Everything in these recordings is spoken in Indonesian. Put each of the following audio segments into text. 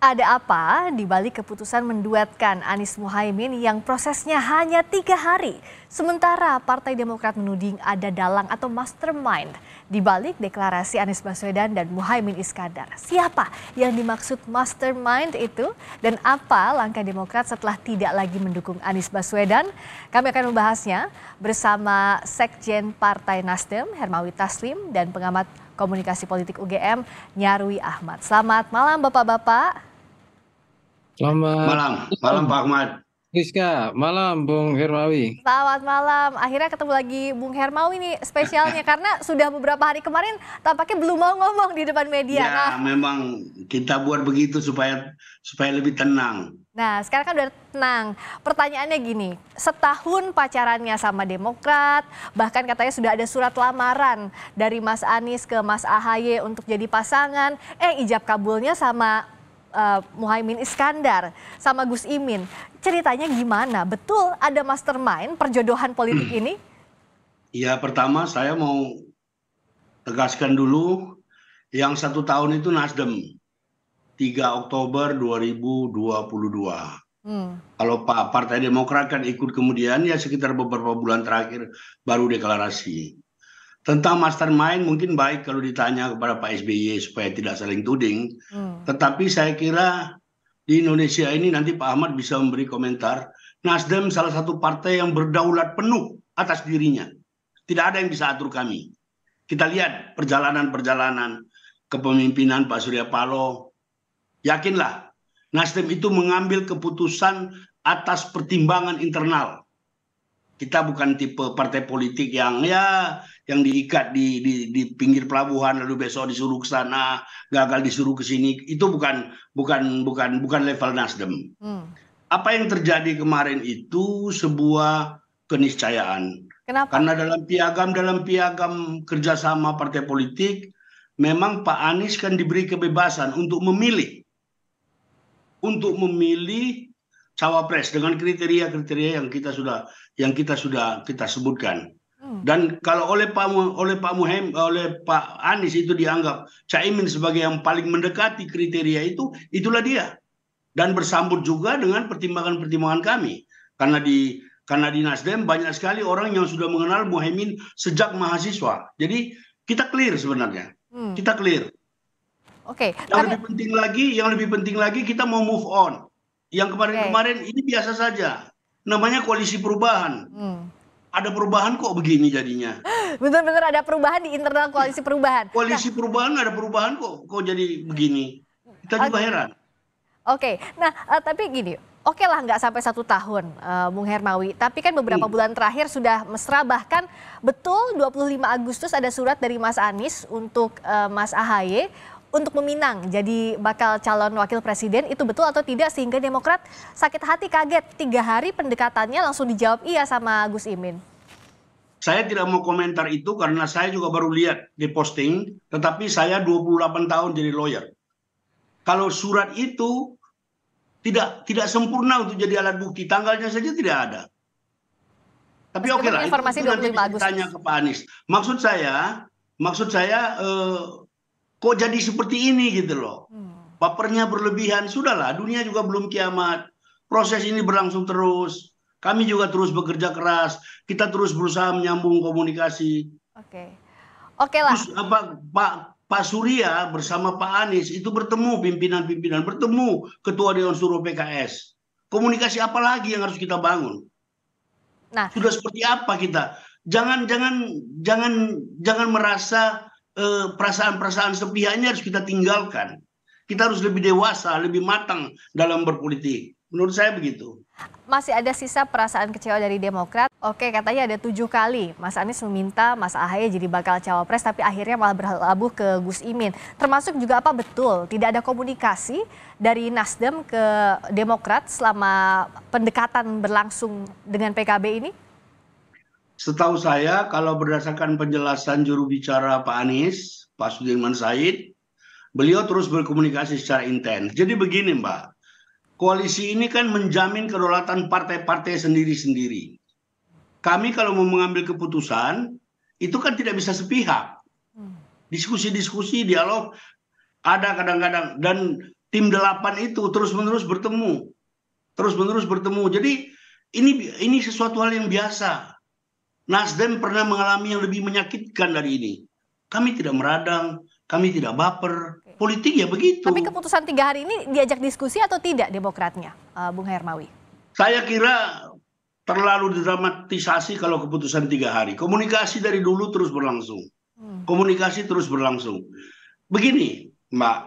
Ada apa di balik keputusan menduetkan Anies Muhaimin yang prosesnya hanya 3 hari? Sementara Partai Demokrat menuding ada dalang atau mastermind di balik deklarasi Anies Baswedan dan Muhaimin Iskandar. Siapa yang dimaksud mastermind itu dan apa langkah Demokrat setelah tidak lagi mendukung Anies Baswedan? Kami akan membahasnya bersama Sekjen Partai Nasdem Hermawi Taslim dan pengamat komunikasi politik UGM Nyarwi Ahmad. Selamat malam Bapak-bapak. Selamat Malam Pak Ahmad. Rizka, malam Bung Hermawi. Selamat malam. Akhirnya ketemu lagi Bung Hermawi nih spesialnya karena sudah beberapa hari kemarin tampaknya belum mau ngomong di depan media. Ya, memang kita buat begitu supaya lebih tenang. Nah, sekarang kan udah tenang. Pertanyaannya gini, setahun pacarannya sama Demokrat, bahkan katanya sudah ada surat lamaran dari Mas Anies ke Mas AHY untuk jadi pasangan. Ijab kabulnya sama Muhaimin Iskandar sama Gus Imin. Ceritanya gimana? Betul ada mastermind perjodohan politik ini? Ya, pertama saya mau tegaskan dulu yang 1 tahun itu Nasdem 3 Oktober 2022. Kalau Partai Demokrat kan ikut kemudian ya sekitar beberapa bulan terakhir baru deklarasi. Tentang mastermind mungkin baik kalau ditanya kepada Pak SBY supaya tidak saling tuding. Tetapi saya kira di Indonesia ini nanti Pak Ahmad bisa memberi komentar. Nasdem salah satu partai yang berdaulat penuh atas dirinya. Tidak ada yang bisa atur kami. Kita lihat perjalanan-perjalanan kepemimpinan Pak Surya Paloh. Yakinlah Nasdem itu mengambil keputusan atas pertimbangan internal. Kita bukan tipe partai politik yang diikat di pinggir pelabuhan lalu besok disuruh ke sana, gagal disuruh ke sini. Itu bukan level Nasdem. Apa yang terjadi kemarin itu sebuah keniscayaan. Kenapa? Karena dalam piagam kerjasama partai politik memang Pak Anies kan diberi kebebasan untuk memilih cawapres dengan kriteria-kriteria yang kita sudah sebutkan. Dan kalau oleh Pak Anies itu dianggap Caimin sebagai yang paling mendekati kriteria itu, itulah dia. Dan bersambut juga dengan pertimbangan-pertimbangan kami. Karena di Nasdem banyak sekali orang yang sudah mengenal Muhaimin sejak mahasiswa. Jadi kita clear sebenarnya. Kita clear. Oke. Yang lebih penting lagi kita mau move on. Yang kemarin-kemarin ini biasa saja. Namanya koalisi perubahan. Ada perubahan kok begini jadinya. Benar-benar ada perubahan di internal koalisi perubahan. Koalisi perubahan ada perubahan kok jadi begini. Kita juga heran. Oke, nah tapi gini, oke lah nggak sampai 1 tahun Bung Hermawi. Tapi kan beberapa bulan terakhir sudah mesra, bahkan betul 25 Agustus ada surat dari Mas Anies untuk Mas AHY untuk meminang jadi bakal calon wakil presiden. Itu betul atau tidak sehingga Demokrat sakit hati kaget 3 hari pendekatannya langsung dijawab iya sama Gus Imin? Saya tidak mau komentar itu karena saya juga baru lihat di posting, tetapi saya 28 tahun jadi lawyer. Kalau surat itu tidak sempurna untuk jadi alat bukti, tanggalnya saja tidak ada. Tapi oke lah, itu nanti ditanya ke Pak Anies. Maksud saya kok jadi seperti ini gitu loh. Bapernya berlebihan, sudahlah, dunia juga belum kiamat. Proses ini berlangsung terus. Kami juga terus bekerja keras. Kita terus berusaha menyambung komunikasi. Oke lah. Terus Pak Surya bersama Pak Anies itu bertemu pimpinan-pimpinan, bertemu Ketua Dewan Suruh PKS. Komunikasi apa lagi yang harus kita bangun? Nah, sudah seperti apa kita? Jangan merasa perasaan-perasaan sepihaknya harus kita tinggalkan. Kita harus lebih dewasa, lebih matang dalam berpolitik. Menurut saya begitu. Masih ada sisa perasaan kecewa dari Demokrat. Oke, katanya ada 7 kali Mas Anies meminta Mas AHY jadi bakal cawapres, tapi akhirnya malah berlabuh ke Gus Imin. Termasuk juga apa betul tidak ada komunikasi dari Nasdem ke Demokrat selama pendekatan berlangsung dengan PKB ini? Setahu saya kalau berdasarkan penjelasan juru bicara Pak Anies, Pak Sudirman Said, beliau terus berkomunikasi secara intens. Jadi begini Mbak, koalisi ini kan menjamin kedaulatan partai-partai sendiri-sendiri. Kami kalau mau mengambil keputusan, itu kan tidak bisa sepihak. Diskusi-diskusi, dialog ada kadang-kadang. Dan tim 8 itu terus-menerus bertemu. Jadi ini sesuatu hal yang biasa. Nasdem pernah mengalami yang lebih menyakitkan dari ini. Kami tidak meradang, kami tidak baper. Politik ya begitu. Tapi keputusan 3 hari ini diajak diskusi atau tidak Demokratnya, Bung Hermawi? Saya kira terlalu didramatisasi kalau keputusan 3 hari. Komunikasi dari dulu terus berlangsung. Begini, Mbak,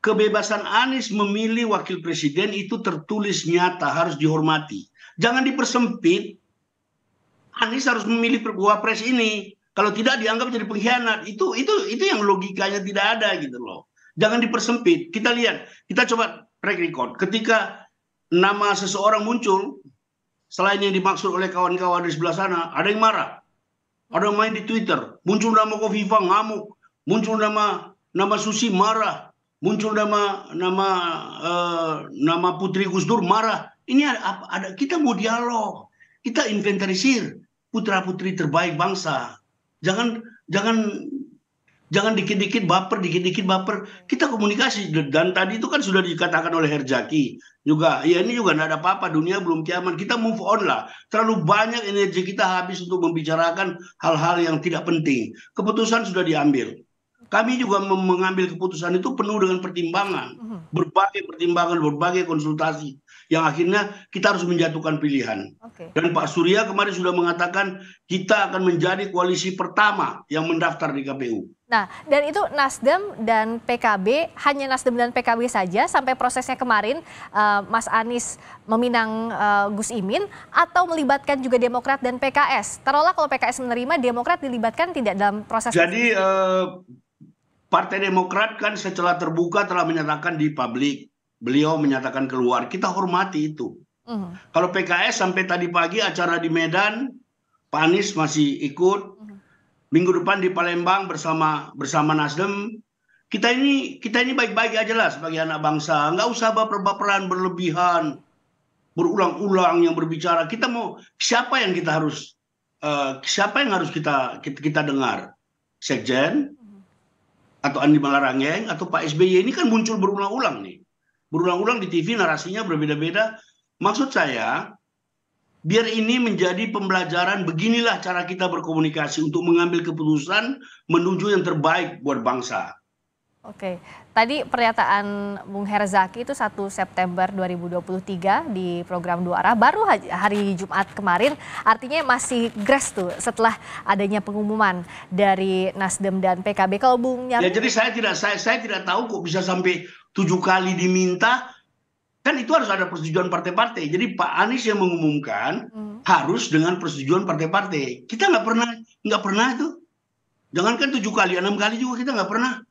kebebasan Anies memilih wakil presiden itu tertulis nyata, harus dihormati. Jangan dipersempit. Anies harus memilih wapres ini. Kalau tidak dianggap jadi pengkhianat. Itu yang logikanya tidak ada gitu loh. Jangan dipersempit. Kita lihat, kita coba track record. Ketika nama seseorang muncul, selain yang dimaksud oleh kawan-kawan di sebelah sana, ada yang marah. Ada yang main di Twitter. Muncul nama Kofifa ngamuk. Muncul nama Susi marah. Muncul nama Putri Gus Dur marah. Ini ada kita mau dialog. Kita inventarisir putra-putri terbaik bangsa. Jangan dikit-dikit baper. Kita komunikasi, dan tadi itu kan sudah dikatakan oleh Herzaki juga. Ya ini juga tidak ada apa-apa, dunia belum kiamat. Kita move on lah. Terlalu banyak energi kita habis untuk membicarakan hal-hal yang tidak penting. Keputusan sudah diambil. Kami juga mengambil keputusan itu penuh dengan pertimbangan, berbagai pertimbangan, berbagai konsultasi, yang akhirnya kita harus menjatuhkan pilihan. Dan Pak Surya kemarin sudah mengatakan kita akan menjadi koalisi pertama yang mendaftar di KPU. Nah, dan itu Nasdem dan PKB, hanya Nasdem dan PKB saja sampai prosesnya kemarin Mas Anies meminang Gus Imin, atau melibatkan juga Demokrat dan PKS? Taruhlah kalau PKS menerima, Demokrat dilibatkan tidak dalam proses? Jadi Partai Demokrat kan secara terbuka telah menyatakan di publik, beliau menyatakan keluar, kita hormati itu. Kalau PKS sampai tadi pagi acara di Medan, Pak Anies masih ikut. Minggu depan di Palembang bersama Nasdem. Kita ini baik-baik aja lah sebagai anak bangsa. Nggak usah baper-baperan berlebihan, berulang-ulang yang berbicara. Kita mau siapa yang harus kita dengar? Sekjen atau Andi Malarangeng atau Pak SBY ini kan muncul berulang-ulang nih. Berulang-ulang di TV, narasinya berbeda-beda. Maksud saya, biar ini menjadi pembelajaran, beginilah cara kita berkomunikasi untuk mengambil keputusan menuju yang terbaik buat bangsa. Oke, tadi pernyataan Bung Herzaki itu 1 September 2023 di program Dua Arah, baru hari Jumat kemarin, artinya masih gres tuh setelah adanya pengumuman dari Nasdem dan PKB. Kalau Bung Nyarwi... Ya, jadi saya tidak tahu kok bisa sampai 7 kali diminta. Kan itu harus ada persetujuan partai-partai. Jadi Pak Anies yang mengumumkan harus dengan persetujuan partai-partai. Kita nggak pernah itu. Jangankan 7 kali, 6 kali juga kita nggak pernah.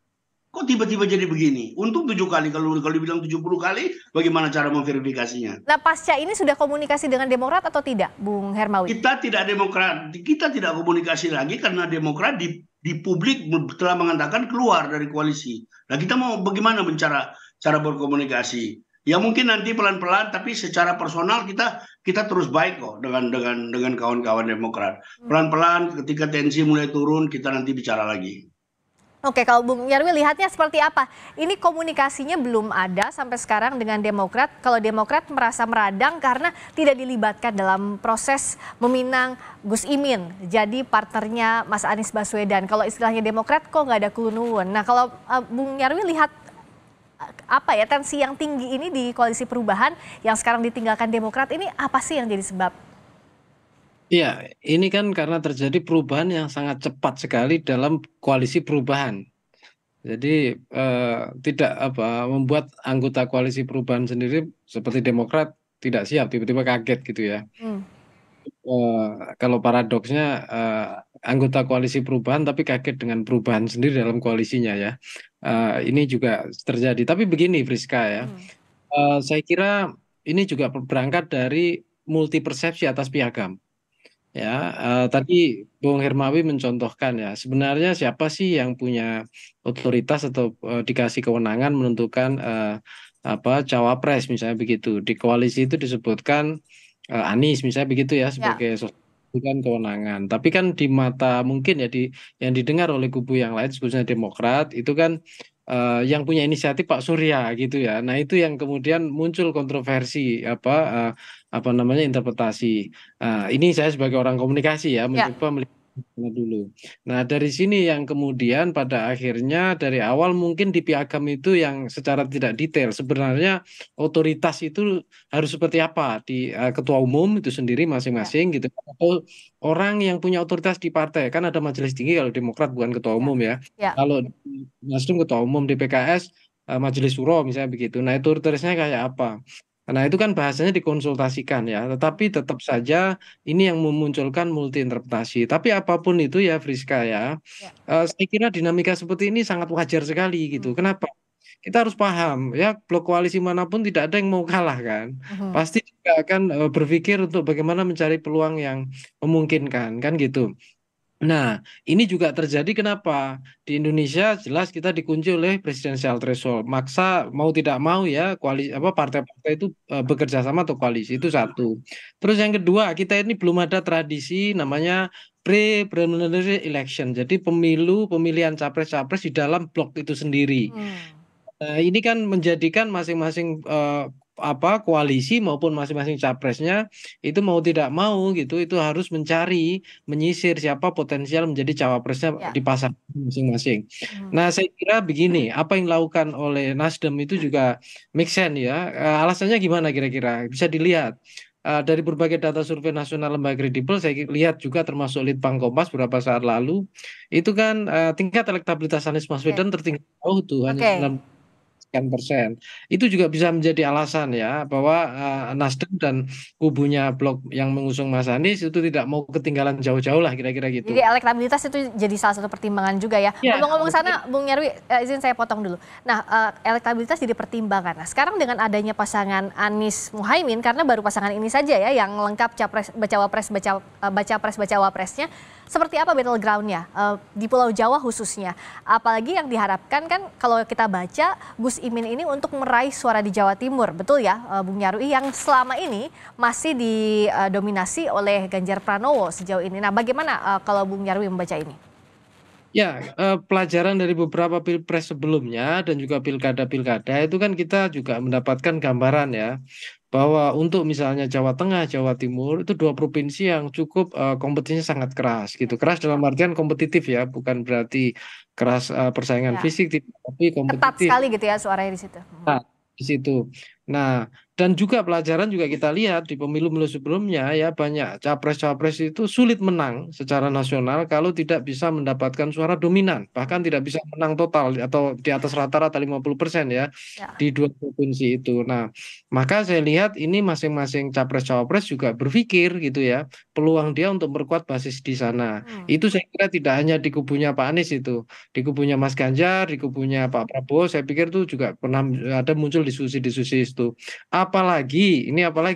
Kok tiba-tiba jadi begini? Untung 7 kali, kalau dibilang 70 kali, bagaimana cara memverifikasinya? Nah, pasca ini sudah komunikasi dengan Demokrat atau tidak, Bung Hermawi? Kita tidak komunikasi lagi karena Demokrat di publik telah mengatakan keluar dari koalisi. Nah, kita mau bagaimana cara berkomunikasi? Ya mungkin nanti pelan-pelan, tapi secara personal kita terus baik kok dengan kawan-kawan Demokrat. Pelan-pelan, ketika tensi mulai turun, kita nanti bicara lagi. Oke, kalau Bung Nyarwi lihatnya seperti apa? Ini komunikasinya belum ada sampai sekarang dengan Demokrat. Kalau Demokrat merasa meradang karena tidak dilibatkan dalam proses meminang Gus Imin jadi partnernya Mas Anies Baswedan. Kalau istilahnya Demokrat kok nggak ada kunuun. Nah, kalau Bung Nyarwi lihat apa ya, tensi yang tinggi ini di Koalisi Perubahan yang sekarang ditinggalkan Demokrat ini, apa sih yang jadi sebab? Iya, ini kan karena terjadi perubahan yang sangat cepat sekali dalam koalisi perubahan. Jadi tidak membuat anggota koalisi perubahan sendiri seperti Demokrat tidak siap, tiba-tiba kaget gitu ya. Kalau paradoksnya anggota koalisi perubahan tapi kaget dengan perubahan sendiri dalam koalisinya ya. Ini juga terjadi. Tapi begini Friska ya, saya kira ini juga berangkat dari multi persepsi atas piagam. Ya, tadi Bung Hermawi mencontohkan ya, sebenarnya siapa sih yang punya otoritas atau dikasih kewenangan menentukan cawapres misalnya begitu. Di koalisi itu disebutkan Anies misalnya begitu ya sebagai bukan kewenangan. Tapi kan di mata mungkin ya yang didengar oleh kubu yang lain khususnya Demokrat itu kan yang punya inisiatif Pak Surya gitu ya. Nah itu yang kemudian muncul kontroversi apa namanya interpretasi. Ini saya sebagai orang komunikasi ya Ya. mencoba melihat dulu. Nah dari sini yang kemudian pada akhirnya dari awal mungkin di Piagam itu yang secara tidak detail sebenarnya otoritas itu harus seperti apa di ketua umum itu sendiri Ya. masing-masing gitu atau orang yang punya otoritas di partai kan ada majelis tinggi kalau Demokrat bukan ketua Ya. umum ya. Ya. Kalau Nasdem ketua umum di PKS Majelis Suro misalnya begitu. Nah itu otoritasnya kayak apa? Nah itu kan bahasanya dikonsultasikan ya. Tetapi tetap saja ini yang memunculkan multi interpretasi. Tapi apapun itu ya Friska ya, Ya. saya kira dinamika seperti ini sangat wajar sekali gitu. Hmm. Kenapa? Kita harus paham ya blok koalisi manapun tidak ada yang mau kalah kan. Mhm. Pasti juga akan berpikir untuk bagaimana mencari peluang yang memungkinkan kan gitu. Nah, ini juga terjadi kenapa? Di Indonesia jelas kita dikunci oleh presidensial threshold. Maksa mau tidak mau ya koalisi apa partai-partai itu bekerja sama atau koalisi itu satu. Terus yang kedua, kita ini belum ada tradisi namanya pre-preliminary election. Jadi pemilihan capres-capres di dalam blok itu sendiri. Hmm. Ini kan menjadikan masing-masing koalisi maupun masing-masing capresnya itu mau tidak mau gitu itu harus mencari menyisir siapa potensial menjadi cawapresnya Ya. di pasar masing-masing. Hmm. Nah, saya kira begini, apa yang dilakukan oleh Nasdem itu juga make sense ya. Alasannya gimana kira-kira? Bisa dilihat. Dari berbagai data survei nasional lembaga kredibel, saya lihat juga termasuk Litbang Kompas beberapa saat lalu, itu kan tingkat elektabilitas Anies Oke. Baswedan tertinggi jauh tuh hanya Oke. 9%. Itu juga bisa menjadi alasan ya bahwa Nasdem dan kubunya blok yang mengusung Mas Anies itu tidak mau ketinggalan jauh-jauh lah kira-kira Jadi gitu. elektabilitas itu jadi salah satu pertimbangan juga ya. Ya, Ngomong-ngomong sana, Bung Nyarwi, izin saya potong dulu. Nah, elektabilitas jadi pertimbangan. Nah, sekarang dengan adanya pasangan Anies Muhaimin, karena baru pasangan ini saja ya yang lengkap capres, bacawa pres, baca pres, bacawa presnya. Seperti apa battlegroundnya di Pulau Jawa khususnya? Apalagi yang diharapkan kan kalau kita baca Gus Imin ini untuk meraih suara di Jawa Timur, betul ya, Bung Nyarwi, yang selama ini masih didominasi oleh Ganjar Pranowo sejauh ini. Nah, bagaimana kalau Bung Nyarwi membaca ini? Ya, pelajaran dari beberapa pilpres sebelumnya dan juga pilkada-pilkada itu kan kita juga mendapatkan gambaran ya bahwa untuk misalnya Jawa Tengah, Jawa Timur itu dua provinsi yang cukup kompetisinya sangat keras gitu. Keras dalam artian kompetitif ya, bukan berarti keras persaingan Ya, fisik, tapi ketat kompetitif. sekali gitu ya suaranya di situ. Nah, di situ. Nah, dan juga pelajaran juga kita lihat di pemilu-pemilu sebelumnya ya banyak capres-capres itu sulit menang secara nasional kalau tidak bisa mendapatkan suara dominan, bahkan tidak bisa menang total atau di atas rata-rata 50% ya Ya. di dua provinsi itu. Nah, maka saya lihat ini masing-masing capres-cawapres juga berpikir gitu ya, peluang dia untuk memperkuat basis di sana. Hmm. Itu saya kira tidak hanya di kubunya Pak Anies itu, di kubunya Mas Ganjar, di kubunya Pak Prabowo, saya pikir itu juga pernah ada muncul diskusi-diskusi itu. Apalagi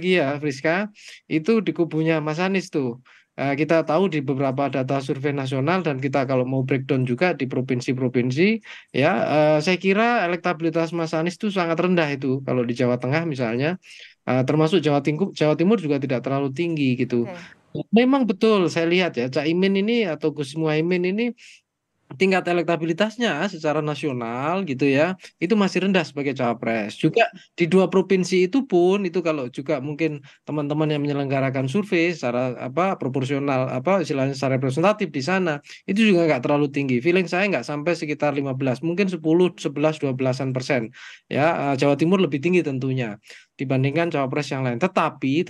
ya Friska, itu di kubunya Mas Anies tuh. Kita tahu di beberapa data survei nasional dan kita kalau mau breakdown juga di provinsi-provinsi, ya saya kira elektabilitas Mas Anies itu sangat rendah itu kalau di Jawa Tengah misalnya, termasuk Jawa Timur juga tidak terlalu tinggi gitu. Oke. Memang betul saya lihat ya Caimin ini atau Gus Muhaimin ini tingkat elektabilitasnya secara nasional gitu ya itu masih rendah sebagai cawapres juga di dua provinsi itu pun itu kalau juga mungkin teman-teman yang menyelenggarakan survei secara proporsional istilahnya secara representatif di sana itu juga nggak terlalu tinggi feeling saya nggak sampai sekitar 15 mungkin 10 11 12% ya Jawa Timur lebih tinggi tentunya dibandingkan cawapres yang lain tetapi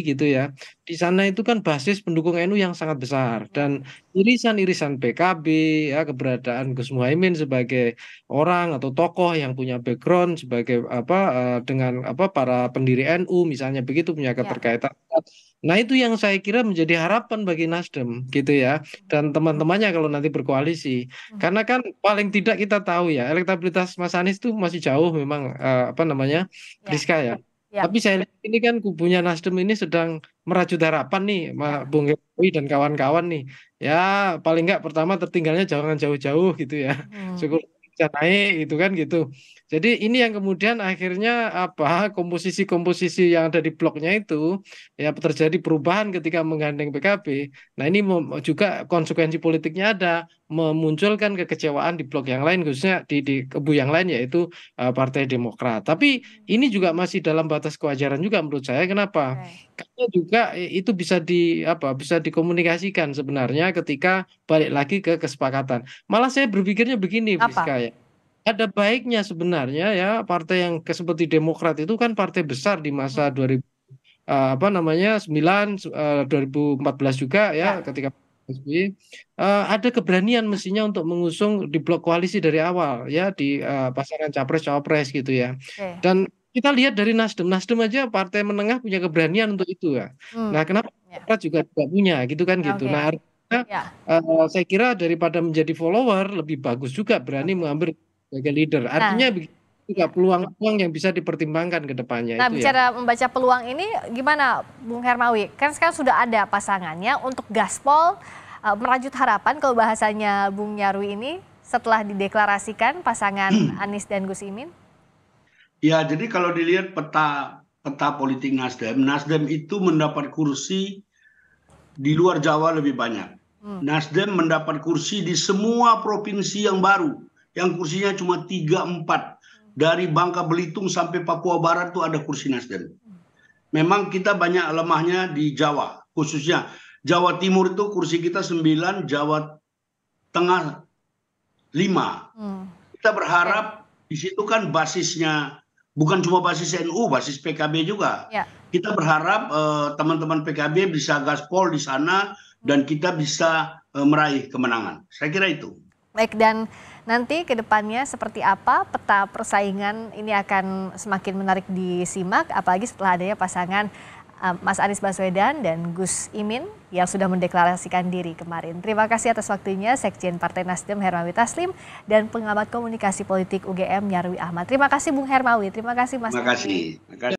gitu ya di sana itu kan basis pendukung NU yang sangat besar Ya. dan irisan-irisan PKB ya keberadaan Gus Muhaimin sebagai orang atau tokoh yang punya background sebagai dengan para pendiri NU misalnya begitu punya Ya. keterkaitan. Nah, itu yang saya kira menjadi harapan bagi Nasdem gitu ya dan teman-temannya kalau nanti berkoalisi. Hmm. Karena kan paling tidak kita tahu ya elektabilitas Mas Anies itu masih jauh memang Ya. Priska ya. Ya. Tapi saya lihat ini kan kubunya Nasdem ini sedang merajut harapan nih, Ya. Bung Jokowi dan kawan-kawan nih. Ya, paling nggak pertama tertinggalnya jangan jauh-jauh gitu ya. Hmm. Syukur bisa naik gitu kan gitu. Jadi ini yang kemudian akhirnya komposisi-komposisi yang ada di bloknya itu ya terjadi perubahan ketika menggandeng PKB. Nah ini juga konsekuensi politiknya ada, memunculkan kekecewaan di blok yang lain, khususnya di kubu yang lain yaitu Partai Demokrat. Tapi ini juga masih dalam batas kewajaran juga menurut saya. Kenapa? Karena juga itu bisa dikomunikasikan sebenarnya ketika balik lagi ke kesepakatan. Malah saya berpikirnya begini, Friska ya. Ada baiknya sebenarnya ya partai yang seperti Demokrat itu kan partai besar di masa 2014 juga ya ketika SBY ada keberanian mestinya untuk mengusung di blok koalisi dari awal ya di pasangan capres cawapres gitu ya. Dan kita lihat dari Nasdem aja partai menengah punya keberanian untuk itu ya. Nah kenapa Demokrat juga tidak punya gitu kan gitu. Nah saya kira daripada menjadi follower lebih bagus juga berani mengambil sebagai leader. Artinya juga peluang-peluang yang bisa dipertimbangkan ke depannya. Nah, itu bicara membaca peluang ini gimana Bung Hermawi? Kan sekarang sudah ada pasangannya untuk gaspol merajut harapan kalau bahasanya Bung Nyarwi ini setelah dideklarasikan pasangan Anies dan Gus Imin. Ya, jadi kalau dilihat peta politik Nasdem itu mendapat kursi di luar Jawa lebih banyak. Nasdem mendapat kursi di semua provinsi yang baru, yang kursinya cuma 3-4. Dari Bangka Belitung sampai Papua Barat tuh ada kursi Nasdem. Memang kita banyak lemahnya di Jawa, khususnya Jawa Timur itu kursi kita 9, Jawa Tengah 5. Kita berharap di situ kan basisnya bukan cuma basis NU, basis PKB juga. Kita berharap teman-teman PKB bisa gaspol di sana dan kita bisa meraih kemenangan. Saya kira itu. Baik, dan nanti ke depannya seperti apa peta persaingan ini akan semakin menarik disimak, apalagi setelah adanya pasangan Mas Anies Baswedan dan Gus Imin yang sudah mendeklarasikan diri kemarin. Terima kasih atas waktunya Sekjen Partai Nasdem Hermawi Taslim dan pengamat komunikasi politik UGM Nyarwi Ahmad. Terima kasih Bung Hermawi, terima kasih Mas. Terima kasih.